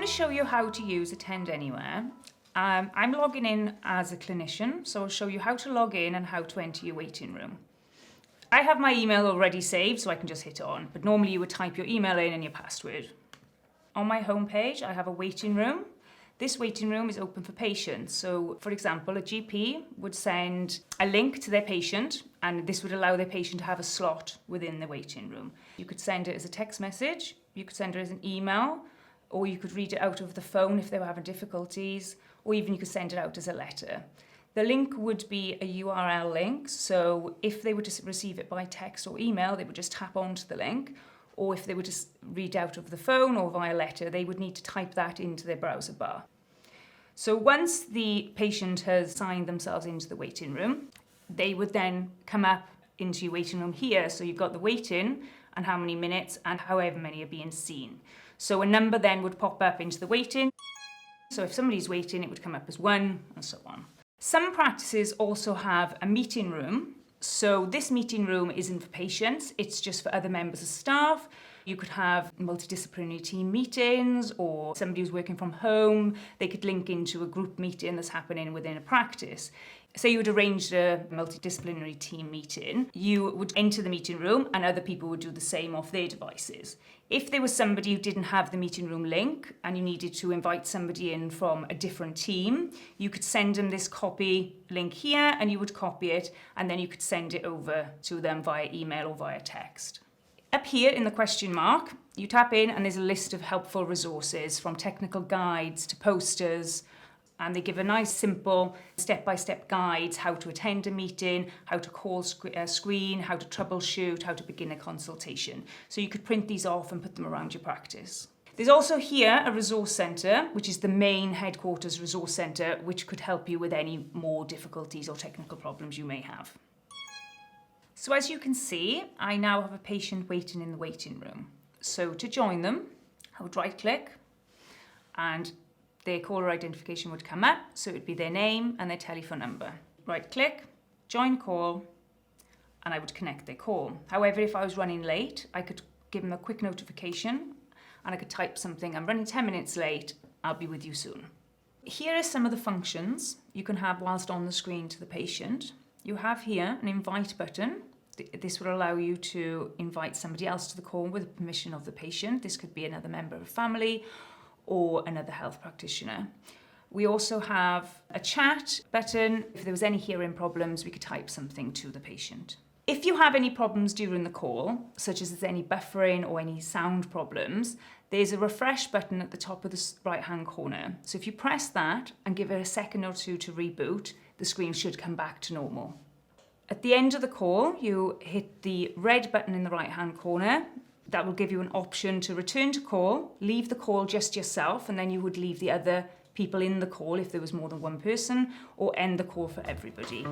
to show you how to use Attend Anywhere. I'm logging in as a clinician, so I'll show you how to log in and how to enter your waiting room. I have my email already saved, so I can just hit on, but normally you would type your email in and your password. On my homepage, I have a waiting room. This waiting room is open for patients. So, for example, a GP would send a link to their patient, and this would allow their patient to have a slot within the waiting room. You could send it as a text message, you could send it as an email, or you could read it out of the phone if they were having difficulties, or even you could send it out as a letter. The link would be a URL link, so if they were to receive it by text or email, they would just tap onto the link, or if they were to read out of the phone or via letter, they would need to type that into their browser bar. So once the patient has signed themselves into the waiting room, they would then come up into your waiting room here. So you've got the waiting and how many minutes and however many are being seen. So a number then would pop up into the waiting. So if somebody's waiting, it would come up as 1 and so on. Some practices also have a meeting room. So this meeting room isn't for patients, it's just for other members of staff. You could have multidisciplinary team meetings, or somebody who's working from home, they could link into a group meeting that's happening within a practice. Say you would arrange a multidisciplinary team meeting, you would enter the meeting room and other people would do the same off their devices. If there was somebody who didn't have the meeting room link and you needed to invite somebody in from a different team, you could send them this copy link here and you would copy it and then you could send it over to them via email or via text. Up here in the question mark, you tap in and there's a list of helpful resources from technical guides to posters, and they give a nice simple step-by-step guides how to attend a meeting, how to call a screen, how to troubleshoot, how to begin a consultation. So you could print these off and put them around your practice. There's also here a resource centre, which is the main headquarters resource centre, which could help you with any more difficulties or technical problems you may have. So as you can see, I now have a patient waiting in the waiting room. So to join them, I would right-click and their caller identification would come up, so it would be their name and their telephone number. Right-click, join call, and I would connect their call. However, if I was running late, I could give them a quick notification and I could type something, I'm running 10 minutes late, I'll be with you soon. Here are some of the functions you can have whilst on the screen to the patient. You have here an invite button. This will allow you to invite somebody else to the call with the permission of the patient. This could be another member of a family or another health practitioner. We also have a chat button. If there was any hearing problems, we could type something to the patient. If you have any problems during the call, such as there's any buffering or any sound problems, there's a refresh button at the top of the right-hand corner. So if you press that and give it a second or two to reboot, the screen should come back to normal. At the end of the call, you hit the red button in the right-hand corner. That will give you an option to return to call, leave the call just yourself, and then you would leave the other people in the call if there was more than one person, or end the call for everybody.